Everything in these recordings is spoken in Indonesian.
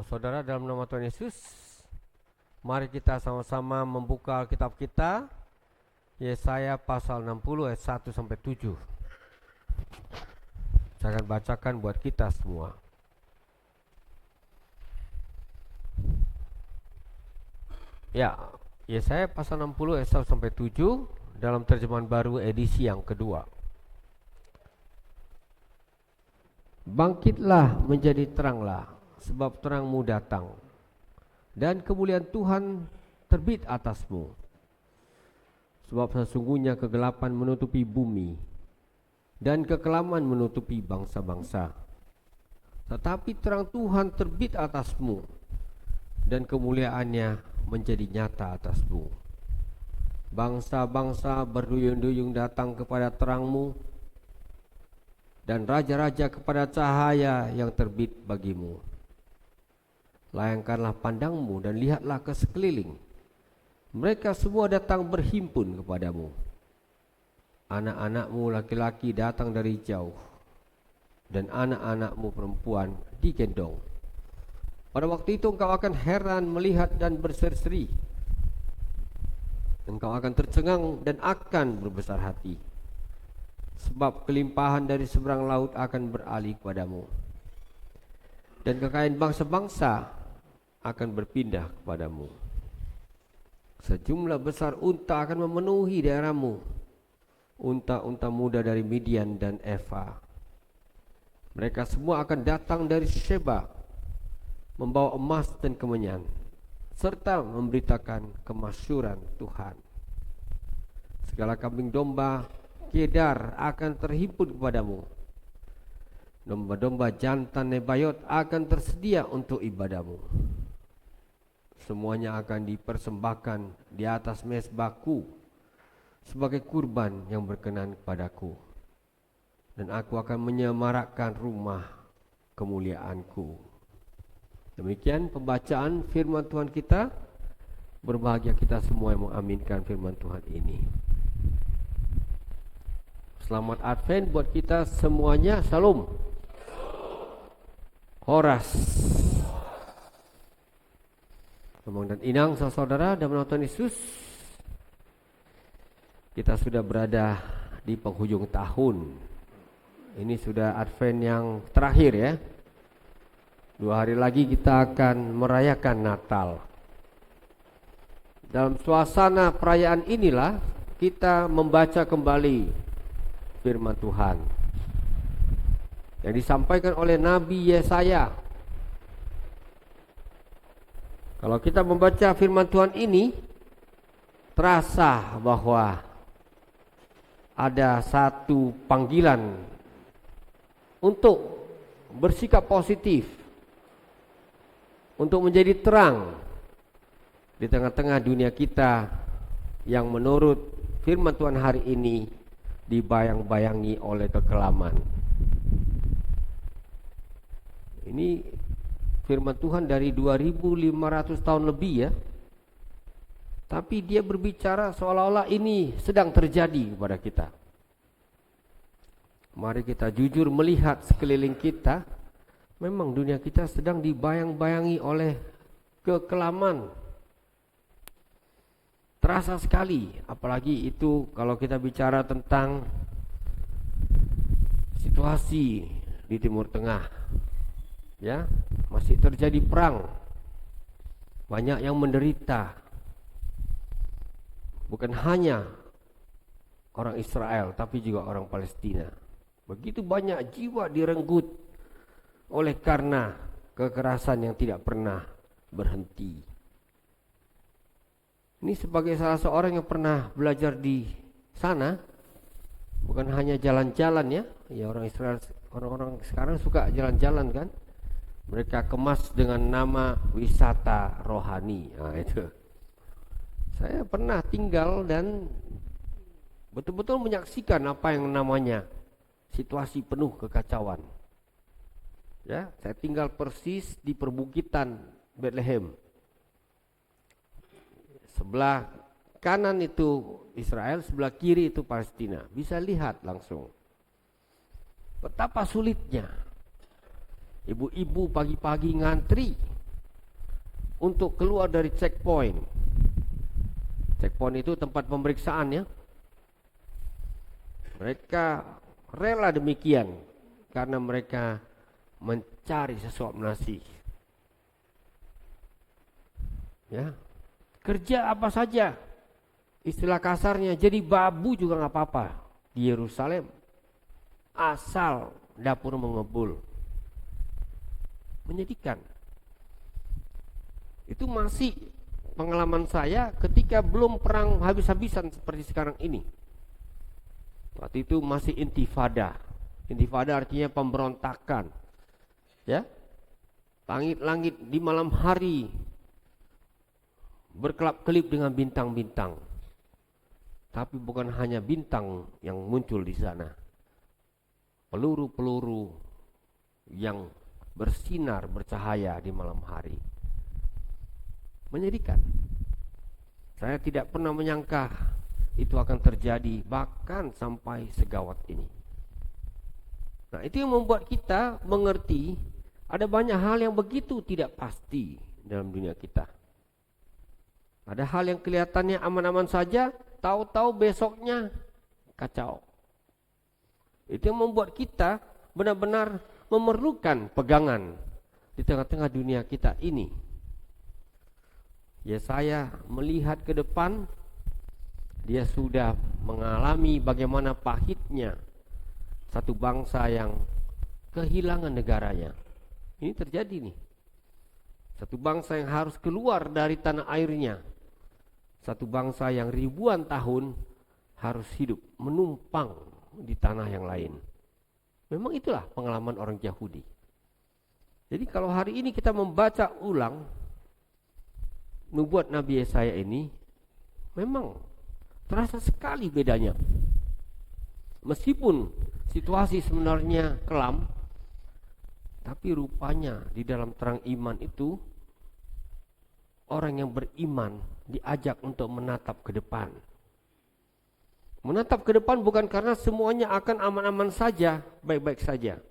Saudara, dalam nama Tuhan Yesus, mari kita sama-sama membuka Alkitab kita, Yesaya pasal 60 ayat 1 sampai 7. Saya akan bacakan buat kita semua. Ya, Yesaya pasal 60 ayat 1 sampai 7 dalam terjemahan baru edisi yang kedua. Bangkitlah menjadi teranglah, sebab terangmu datang, dan kemuliaan Tuhan terbit atasmu. Sebab sesungguhnya kegelapan menutupi bumi, dan kekelaman menutupi bangsa-bangsa. Tetapi terang Tuhan terbit atasmu, dan kemuliaannya menjadi nyata atasmu. Bangsa-bangsa berduyun-duyun datang kepada terangmu, dan raja-raja kepada cahaya yang terbit bagimu. Layangkanlah pandangmu dan lihatlah ke sekeliling. Mereka semua datang berhimpun kepadamu. Anak-anakmu laki-laki datang dari jauh, dan anak-anakmu perempuan digendong. Pada waktu itu engkau akan heran melihat dan berseri-seri. Engkau akan tercengang dan akan berbesar hati, sebab kelimpahan dari seberang laut akan beralih kepadamu, dan kekayaan bangsa-bangsa akan berpindah kepadamu. Sejumlah besar unta akan memenuhi daerahmu, unta-unta muda dari Midian dan Eva. Mereka semua akan datang dari Sheba, membawa emas dan kemenyan, serta memberitakan kemasyhuran Tuhan. Segala kambing domba Kedar akan terhimpun kepadamu. Domba-domba jantan Nebayot akan tersedia untuk ibadahmu. Semuanya akan dipersembahkan di atas mezbahku sebagai kurban yang berkenan kepadaku, dan aku akan menyemarakkan rumah kemuliaanku. Demikian pembacaan firman Tuhan kita. Berbahagia kita semua yang mengaminkan firman Tuhan ini. Selamat Advent buat kita semuanya. Shalom. Horas. Memang dan inang saudara dan menonton Yesus. Kita sudah berada di penghujung tahun. Ini sudah Advent yang terakhir ya. 2 hari lagi kita akan merayakan Natal. Dalam suasana perayaan inilah kita membaca kembali firman Tuhan yang disampaikan oleh Nabi Yesaya. Kalau kita membaca firman Tuhan ini, terasa bahwa ada satu panggilan untuk bersikap positif, untuk menjadi terang di tengah-tengah dunia kita yang menurut firman Tuhan hari ini dibayang-bayangi oleh kekelaman. Ini firman Tuhan dari 2500 tahun lebih ya. Tapi dia berbicara seolah-olah ini sedang terjadi kepada kita. Mari kita jujur melihat sekeliling kita. Memang dunia kita sedang dibayang-bayangi oleh kekelaman. Terasa sekali, apalagi itu kalau kita bicara tentang situasi di Timur Tengah. Ya, masih terjadi perang. Banyak yang menderita. Bukan hanya orang Israel, tapi juga orang Palestina. Begitu banyak jiwa direnggut oleh karena kekerasan yang tidak pernah berhenti. Ini sebagai salah seorang yang pernah belajar di sana, bukan hanya jalan-jalan ya. Ya orang Israel, orang-orang sekarang suka jalan-jalan kan. Mereka kemas dengan nama wisata rohani. Nah, itu. Saya pernah tinggal dan betul-betul menyaksikan apa yang namanya situasi penuh kekacauan. Ya, saya tinggal persis di perbukitan Bethlehem. Sebelah kanan itu Israel, sebelah kiri itu Palestina. Bisa lihat langsung betapa sulitnya. Ibu-ibu pagi-pagi ngantri untuk keluar dari checkpoint. Checkpoint itu tempat pemeriksaan ya. Mereka rela demikian karena mereka mencari sesuap nasi. Ya, kerja apa saja, istilah kasarnya jadi babu juga nggak apa-apa di Yerusalem, asal dapur mengebul. Menyedihkan. Itu masih pengalaman saya ketika belum perang habis-habisan seperti sekarang ini. Waktu itu masih intifada. Intifada artinya pemberontakan. Ya, langit-langit di malam hari berkelap-kelip dengan bintang-bintang. Tapi bukan hanya bintang yang muncul di sana. Peluru-peluru yang bersinar, bercahaya di malam hari. Menyedihkan. Saya tidak pernah menyangka itu akan terjadi, bahkan sampai segawat ini. Nah, itu yang membuat kita mengerti ada banyak hal yang begitu tidak pasti dalam dunia kita. Ada hal yang kelihatannya aman-aman saja, tahu-tahu besoknya kacau. Itu yang membuat kita benar-benar memerlukan pegangan di tengah-tengah dunia kita ini. Ya, saya melihat ke depan, dia sudah mengalami bagaimana pahitnya satu bangsa yang kehilangan negaranya. Ini terjadi nih. Satu bangsa yang harus keluar dari tanah airnya. Satu bangsa yang ribuan tahun harus hidup menumpang di tanah yang lain. Memang itulah pengalaman orang Yahudi. Jadi kalau hari ini kita membaca ulang nubuat Nabi Yesaya ini, memang terasa sekali bedanya. Meskipun situasi sebenarnya kelam, tapi rupanya di dalam terang iman itu orang yang beriman diajak untuk menatap ke depan. Menatap ke depan bukan karena semuanya akan aman-aman saja, baik-baik saja.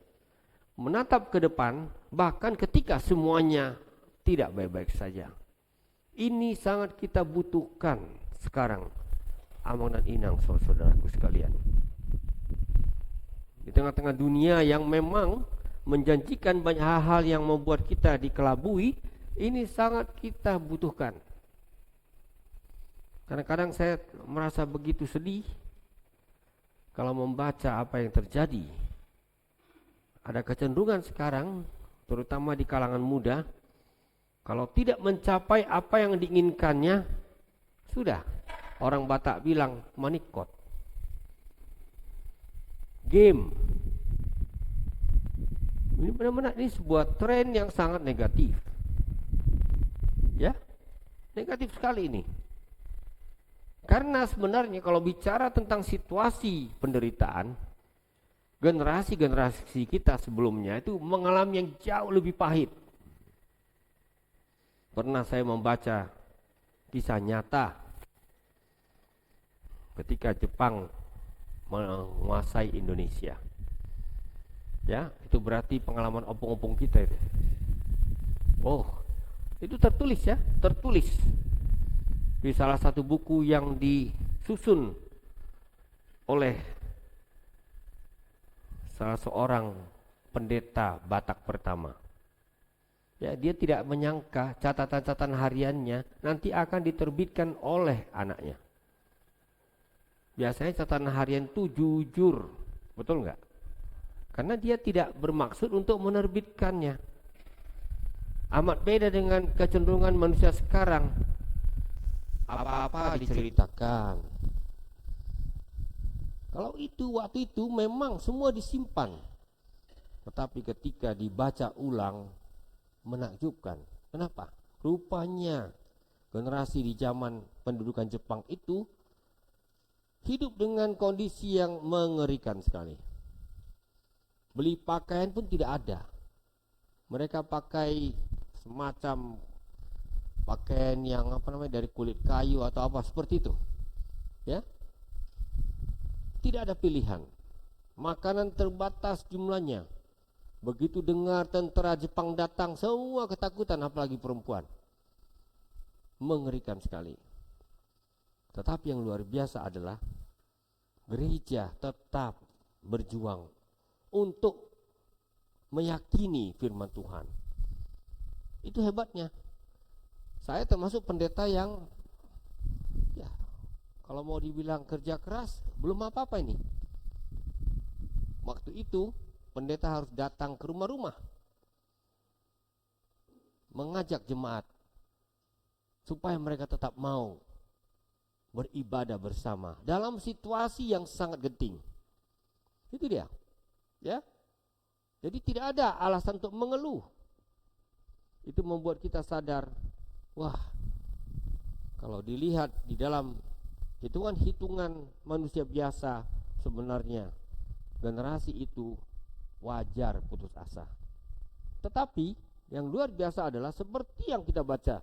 Menatap ke depan bahkan ketika semuanya tidak baik-baik saja. Ini sangat kita butuhkan sekarang, Amang dan Inang, saudara-saudaraku sekalian. Di tengah-tengah dunia yang memang menjanjikan banyak hal-hal yang membuat kita dikelabui, ini sangat kita butuhkan. Kadang-kadang saya merasa begitu sedih kalau membaca apa yang terjadi. Ada kecenderungan sekarang, terutama di kalangan muda, kalau tidak mencapai apa yang diinginkannya, sudah, orang Batak bilang manikot. Game. Ini benar-benar ini sebuah tren yang sangat negatif. Ya, negatif sekali ini. Karena sebenarnya kalau bicara tentang situasi penderitaan, generasi-generasi kita sebelumnya itu mengalami yang jauh lebih pahit. Pernah saya membaca kisah nyata ketika Jepang menguasai Indonesia. Ya, itu berarti pengalaman opung-opung kita itu. Oh, itu tertulis ya, tertulis di salah satu buku yang disusun oleh salah seorang pendeta Batak pertama. Ya, dia tidak menyangka catatan-catatan hariannya nanti akan diterbitkan oleh anaknya. Biasanya catatan harian itu jujur, betul nggak? Karena dia tidak bermaksud untuk menerbitkannya. Amat beda dengan kecenderungan manusia sekarang. Apa-apa diceritakan. Kalau itu waktu itu memang semua disimpan. Tetapi ketika dibaca ulang menakjubkan. Kenapa? Rupanya generasi di zaman pendudukan Jepang itu hidup dengan kondisi yang mengerikan sekali. Beli pakaian pun tidak ada. Mereka pakai semacam pakaian yang dari kulit kayu atau apa seperti itu. Ya. Tidak ada pilihan. Makanan terbatas jumlahnya. Begitu dengar tentara Jepang datang, semua ketakutan, apalagi perempuan. mengerikan sekali. Tetapi yang luar biasa adalah gereja tetap berjuang untuk meyakini firman Tuhan. Itu hebatnya. Saya termasuk pendeta yang ya, kalau mau dibilang kerja keras, belum apa-apa ini. Waktu itu pendeta harus datang ke rumah-rumah, mengajak jemaat supaya mereka tetap mau beribadah bersama dalam situasi yang sangat genting. Itu dia. Ya. Jadi tidak ada alasan untuk mengeluh. Itu membuat kita sadar, wah, kalau dilihat di dalam hitungan-hitungan manusia biasa, sebenarnya generasi itu wajar putus asa. Tetapi yang luar biasa adalah seperti yang kita baca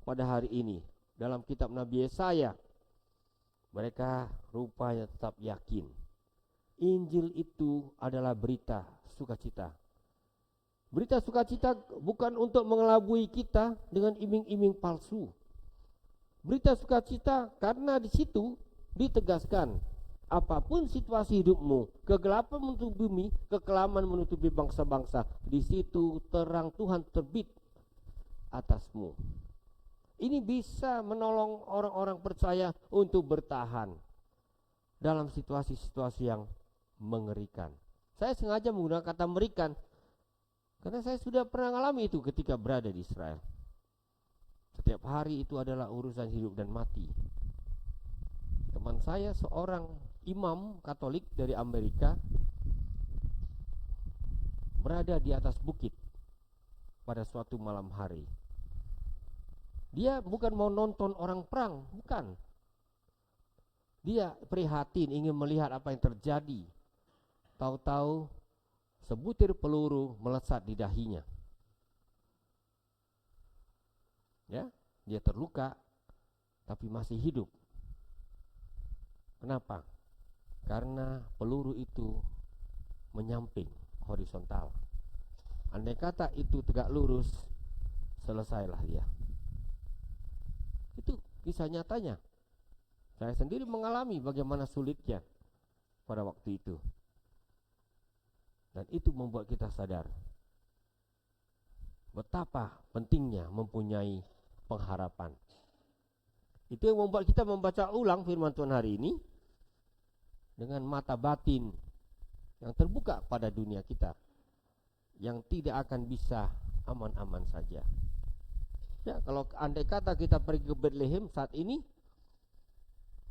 pada hari ini dalam kitab Nabi Yesaya. Mereka rupanya tetap yakin Injil itu adalah berita sukacita. Berita sukacita bukan untuk mengelabui kita dengan iming-iming palsu. Berita sukacita karena di situ ditegaskan, apapun situasi hidupmu, kegelapan menutupi bumi, kekelaman menutupi bangsa-bangsa, di situ terang Tuhan terbit atasmu. Ini bisa menolong orang-orang percaya untuk bertahan dalam situasi-situasi yang mengerikan. Saya sengaja menggunakan kata mengerikan karena saya sudah pernah mengalami itu ketika berada di Israel. Setiap hari itu adalah urusan hidup dan mati. Teman saya seorang imam Katolik dari Amerika berada di atas bukit pada suatu malam hari. Dia bukan mau nonton orang perang, bukan. Dia prihatin ingin melihat apa yang terjadi. Tahu-tahu sebutir peluru melesat di dahinya. Ya, dia terluka tapi masih hidup. Kenapa? Karena peluru itu menyamping horizontal. Andai kata itu tegak lurus, selesailah dia. Itu kisah nyatanya. Saya sendiri mengalami bagaimana sulitnya pada waktu itu. Dan itu membuat kita sadar betapa pentingnya mempunyai pengharapan. Itu yang membuat kita membaca ulang firman Tuhan hari ini dengan mata batin yang terbuka pada dunia kita, yang tidak akan bisa aman-aman saja. Ya, kalau andai kata kita pergi ke Bethlehem saat ini,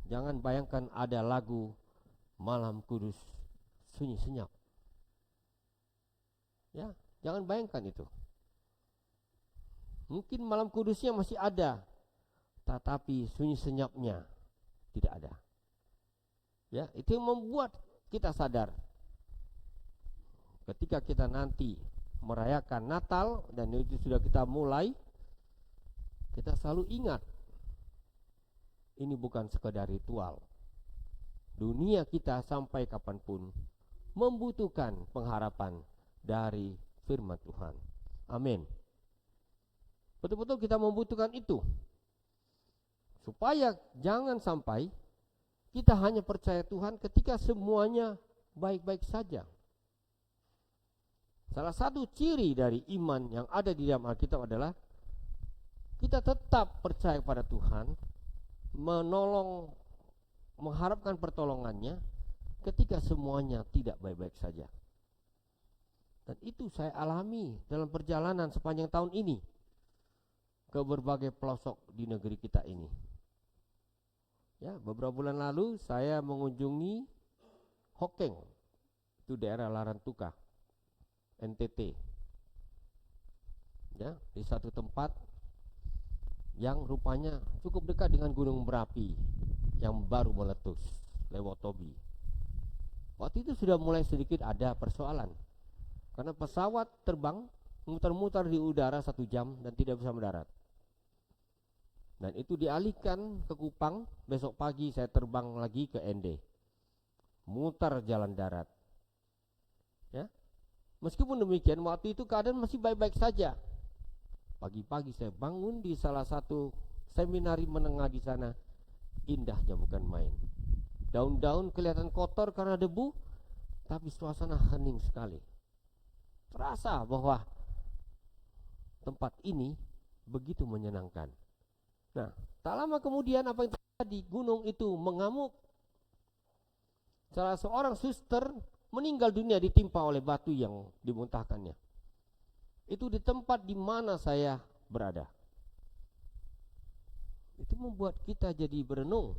jangan bayangkan ada lagu Malam Kudus sunyi senyap. Ya, jangan bayangkan itu. Mungkin malam kudusnya masih ada, tetapi sunyi senyapnya tidak ada. Ya, itu yang membuat kita sadar. Ketika kita nanti merayakan Natal, dan itu sudah kita mulai, kita selalu ingat, ini bukan sekedar ritual. Dunia kita sampai kapanpun membutuhkan pengharapan dari firman Tuhan. Amin. Betul-betul kita membutuhkan itu, supaya jangan sampai kita hanya percaya Tuhan ketika semuanya baik-baik saja. Salah satu ciri dari iman yang ada di dalam Alkitab adalah kita tetap percaya pada Tuhan, menolong, mengharapkan pertolongannya ketika semuanya tidak baik-baik saja. Dan itu saya alami dalam perjalanan sepanjang tahun ini ke berbagai pelosok di negeri kita ini. Ya, beberapa bulan lalu saya mengunjungi Hokeng, itu daerah Larantuka, NTT. Ya, di satu tempat yang rupanya cukup dekat dengan gunung berapi yang baru meletus, Lewotobi. Waktu itu sudah mulai sedikit ada persoalan, karena pesawat terbang muter-muter di udara 1 jam dan tidak bisa mendarat. Dan itu dialihkan ke Kupang. Besok pagi saya terbang lagi ke Ende, mutar jalan darat. Ya, meskipun demikian waktu itu keadaan masih baik-baik saja. Pagi-pagi saya bangun di salah satu seminari menengah di sana, indahnya bukan main. Daun-daun kelihatan kotor karena debu, tapi suasana hening sekali. Terasa bahwa tempat ini begitu menyenangkan. Nah, tak lama kemudian apa yang terjadi? Gunung itu mengamuk. Salah seorang suster meninggal dunia ditimpa oleh batu yang dimuntahkannya. Itu di tempat di mana saya berada. Itu membuat kita jadi berenung.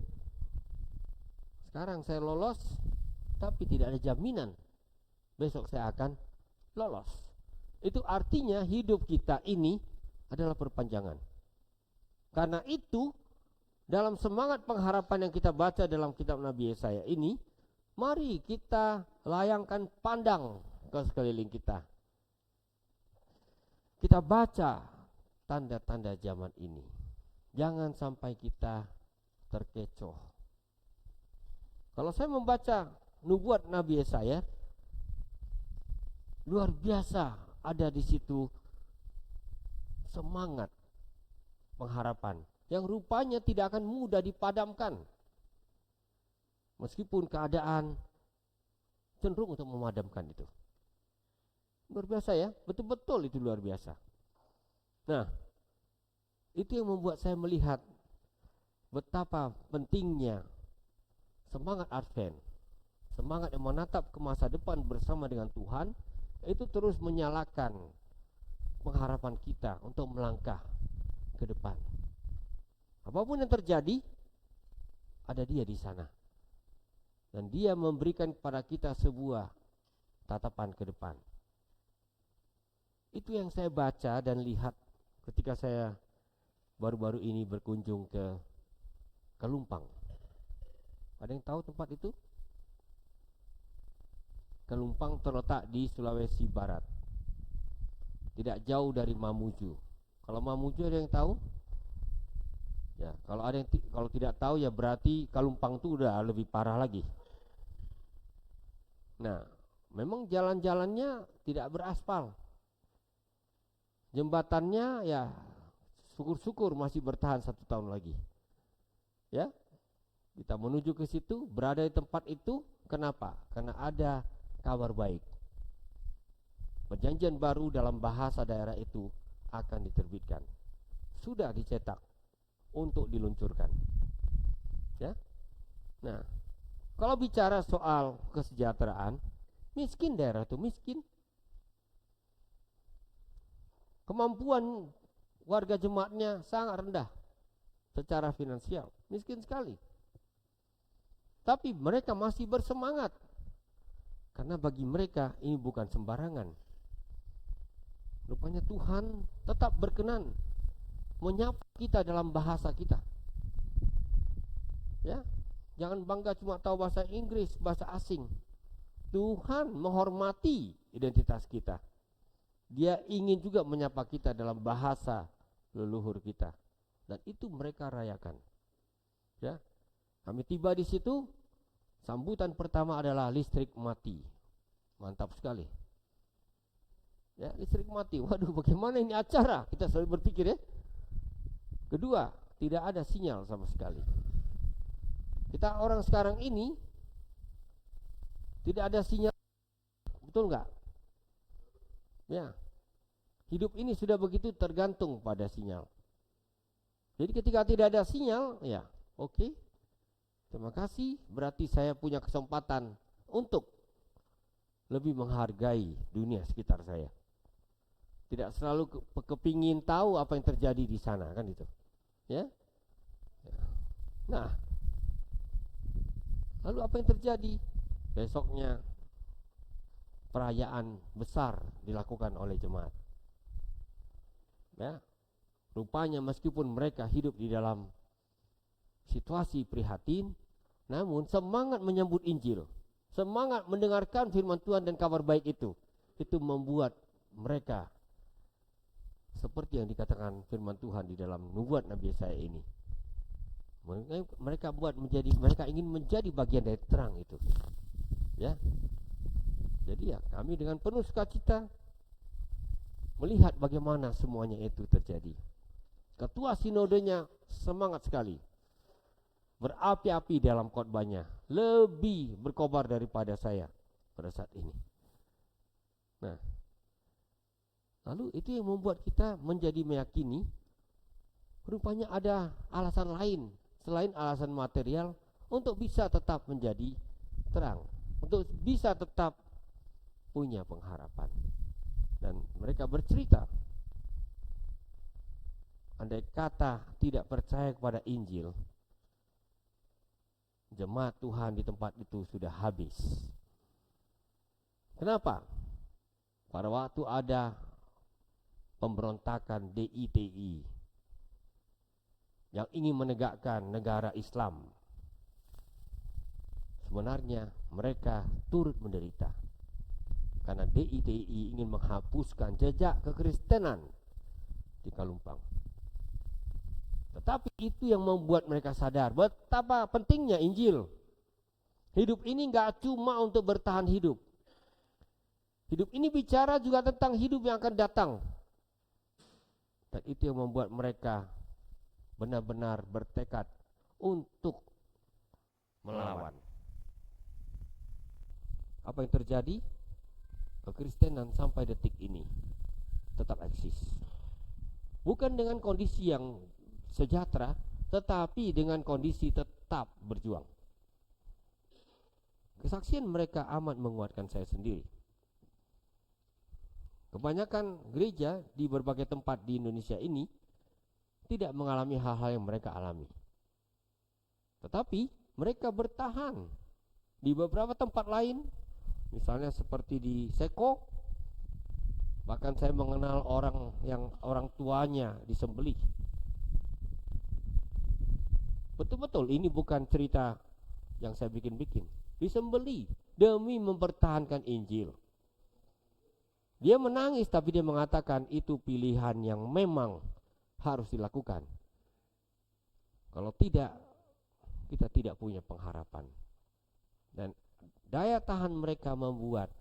Sekarang saya lolos, tapi tidak ada jaminan besok saya akan lolos. Itu artinya hidup kita ini adalah perpanjangan. Karena itu, dalam semangat pengharapan yang kita baca dalam kitab Nabi Yesaya ini, mari kita layangkan pandang ke sekeliling kita. Kita baca tanda-tanda zaman ini. Jangan sampai kita terkecoh. Kalau saya membaca nubuat Nabi Yesaya, luar biasa ada di situ semangat pengharapan yang rupanya tidak akan mudah dipadamkan. Meskipun keadaan cenderung untuk memadamkan itu. Luar biasa ya, betul-betul itu luar biasa. Nah, itu yang membuat saya melihat betapa pentingnya semangat Advent, semangat yang menatap ke masa depan bersama dengan Tuhan, itu terus menyalakan pengharapan kita untuk melangkah ke depan. Apapun yang terjadi, ada Dia di sana. Dan Dia memberikan kepada kita sebuah tatapan ke depan. Itu yang saya baca dan lihat ketika saya baru-baru ini berkunjung ke Kalumpang. Ada yang tahu tempat itu? Kalumpang terletak di Sulawesi Barat, tidak jauh dari Mamuju. Kalau Mamuju ada yang tahu? Ya, kalau tidak tahu ya berarti Kalumpang itu udah lebih parah lagi. Nah, memang jalan-jalannya tidak beraspal. Jembatannya ya syukur-syukur masih bertahan 1 tahun lagi. Ya, kita menuju ke situ, berada di tempat itu. Kenapa? Karena ada kabar baik. Perjanjian baru dalam bahasa daerah itu akan diterbitkan. Sudah dicetak untuk diluncurkan. Ya. Nah, kalau bicara soal kesejahteraan, miskin daerah itu miskin. Kemampuan warga jemaatnya sangat rendah secara finansial, miskin sekali. Tapi mereka masih bersemangat. Karena bagi mereka ini bukan sembarangan. Rupanya Tuhan tetap berkenan menyapa kita dalam bahasa kita. Ya, jangan bangga cuma tahu bahasa Inggris, bahasa asing. Tuhan menghormati identitas kita. Dia ingin juga menyapa kita dalam bahasa leluhur kita. Dan itu mereka rayakan. Ya, kami tiba di situ. Sambutan pertama adalah listrik mati. Mantap sekali. Ya, listrik mati. Waduh, bagaimana ini acara? Kita selalu berpikir ya. Kedua, tidak ada sinyal sama sekali. Kita orang sekarang ini tidak ada sinyal. Betul enggak? Ya. Hidup ini sudah begitu tergantung pada sinyal. Jadi ketika tidak ada sinyal, ya, oke. Terima kasih, berarti saya punya kesempatan untuk lebih menghargai dunia sekitar saya. Tidak selalu kepingin tahu apa yang terjadi di sana, kan itu. Ya. Nah, lalu apa yang terjadi? Besoknya perayaan besar dilakukan oleh jemaat. Ya. Rupanya meskipun mereka hidup di dalam situasi prihatin, namun semangat menyambut Injil, semangat mendengarkan firman Tuhan dan kabar baik itu membuat mereka seperti yang dikatakan firman Tuhan di dalam nubuat Nabi Yesaya ini. Mereka ingin menjadi bagian dari terang itu. Ya. Jadi ya, kami dengan penuh sukacita melihat bagaimana semuanya itu terjadi. Ketua sinodenya semangat sekali, berapi-api dalam khotbahnya, lebih berkobar daripada saya pada saat ini. Nah, lalu itu yang membuat kita menjadi meyakini rupanya ada alasan lain selain alasan material untuk bisa tetap menjadi terang, untuk bisa tetap punya pengharapan. Dan mereka bercerita, andai kata tidak percaya kepada Injil, jemaat Tuhan di tempat itu sudah habis. Kenapa? Pada waktu ada pemberontakan DITI yang ingin menegakkan negara Islam, sebenarnya mereka turut menderita karena DITI ingin menghapuskan jejak kekristenan di Kalumpang. Tetapi itu yang membuat mereka sadar betapa pentingnya Injil. Hidup ini gak cuma untuk bertahan hidup. Hidup ini bicara juga tentang hidup yang akan datang. Dan itu yang membuat mereka benar-benar bertekad untuk melawan. Apa yang terjadi? Kekristenan sampai detik ini tetap eksis. Bukan dengan kondisi yang sejahtera, tetapi dengan kondisi tetap berjuang. Kesaksian mereka amat menguatkan saya sendiri. Kebanyakan gereja di berbagai tempat di Indonesia ini tidak mengalami hal-hal yang mereka alami. Tetapi mereka bertahan. Di beberapa tempat lain, misalnya seperti di Seko, bahkan saya mengenal orang yang orang tuanya disembelih. Betul-betul ini bukan cerita yang saya bikin-bikin. Disembelih demi mempertahankan Injil. Dia menangis tapi dia mengatakan itu pilihan yang memang harus dilakukan. Kalau tidak, kita tidak punya pengharapan. Dan daya tahan mereka membuat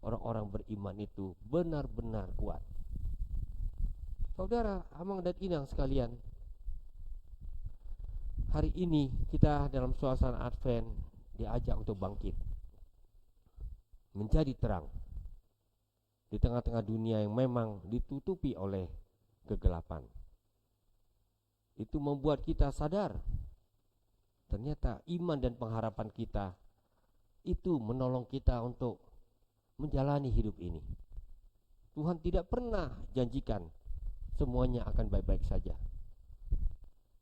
orang-orang beriman itu benar-benar kuat. Saudara, Amang dan Inang sekalian, hari ini kita dalam suasana Advent diajak untuk bangkit, menjadi terang di tengah-tengah dunia yang memang ditutupi oleh kegelapan. Itu membuat kita sadar, ternyata iman dan pengharapan kita itu menolong kita untuk menjalani hidup ini. Tuhan tidak pernah janjikan semuanya akan baik-baik saja.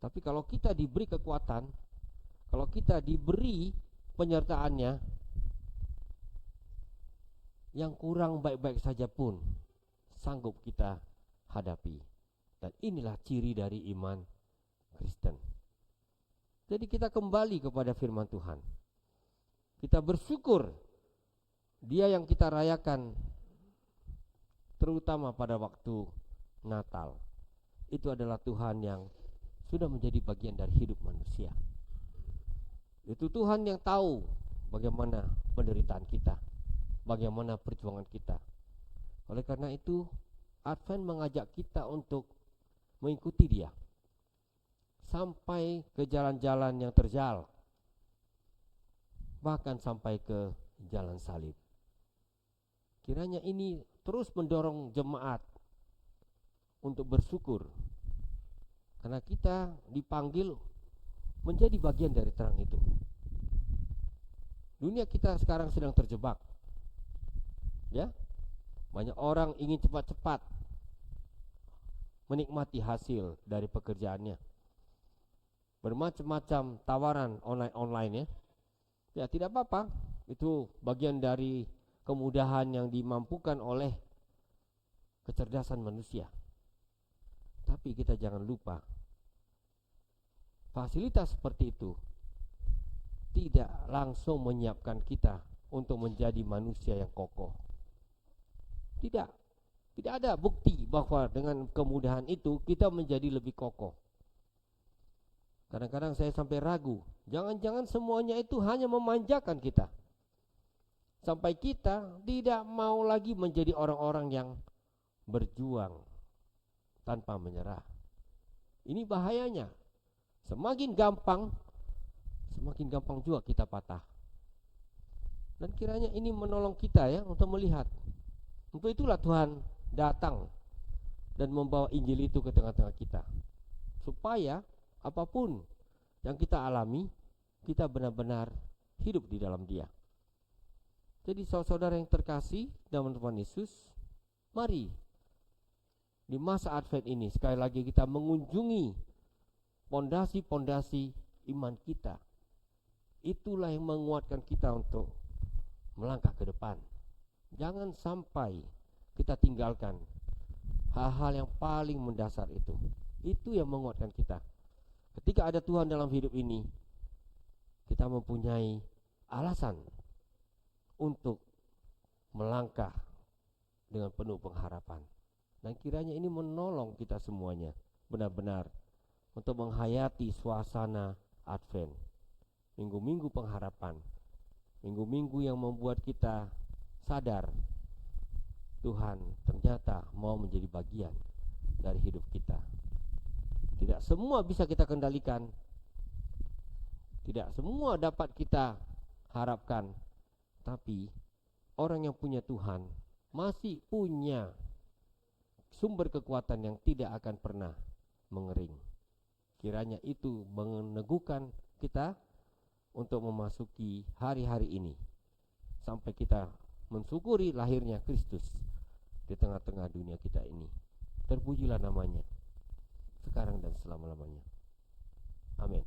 Tapi kalau kita diberi kekuatan, kalau kita diberi penyertaannya, yang kurang baik-baik saja pun sanggup kita hadapi. Dan inilah ciri dari iman Kristen. Jadi kita kembali kepada firman Tuhan. Kita bersyukur Dia yang kita rayakan, terutama pada waktu Natal, itu adalah Tuhan yang sudah menjadi bagian dari hidup manusia. Itu Tuhan yang tahu bagaimana penderitaan kita, bagaimana perjuangan kita. Oleh karena itu, Advent mengajak kita untuk mengikuti Dia sampai ke jalan-jalan yang terjal, bahkan sampai ke jalan salib. Kiranya ini terus mendorong jemaat untuk bersyukur, karena kita dipanggil menjadi bagian dari terang itu. Dunia kita sekarang sedang terjebak, ya, banyak orang ingin cepat-cepat menikmati hasil dari pekerjaannya. Bermacam-macam tawaran online ya. Ya tidak apa-apa, itu bagian dari kemudahan yang dimampukan oleh kecerdasan manusia. Tapi kita jangan lupa, fasilitas seperti itu tidak langsung menyiapkan kita untuk menjadi manusia yang kokoh. Tidak ada bukti bahwa dengan kemudahan itu kita menjadi lebih kokoh. Kadang-kadang saya sampai ragu, jangan-jangan semuanya itu hanya memanjakan kita, sampai kita tidak mau lagi menjadi orang-orang yang berjuang tanpa menyerah. Ini bahayanya. Semakin gampang juga kita patah. Dan kiranya ini menolong kita ya untuk melihat. Untuk itulah Tuhan datang dan membawa Injil itu ke tengah-tengah kita, supaya apapun yang kita alami, kita benar-benar hidup di dalam Dia. Jadi saudara yang terkasih dalam Tuhan Yesus, mari di masa Advent ini sekali lagi kita mengunjungi pondasi-pondasi iman kita. Itulah yang menguatkan kita untuk melangkah ke depan. Jangan sampai kita tinggalkan hal-hal yang paling mendasar itu. Itu yang menguatkan kita. Ketika ada Tuhan dalam hidup ini, kita mempunyai alasan untuk melangkah dengan penuh pengharapan. Dan kiranya ini menolong kita semuanya benar-benar untuk menghayati suasana Advent, minggu-minggu pengharapan, minggu-minggu yang membuat kita sadar Tuhan ternyata mau menjadi bagian dari hidup kita. Tidak semua bisa kita kendalikan, tidak semua dapat kita harapkan, tapi orang yang punya Tuhan masih punya sumber kekuatan yang tidak akan pernah mengering. Kiranya itu meneguhkan kita untuk memasuki hari-hari ini sampai kita mensyukuri lahirnya Kristus di tengah-tengah dunia kita ini. Terpujilah namanya sekarang dan selama-lamanya. Amin.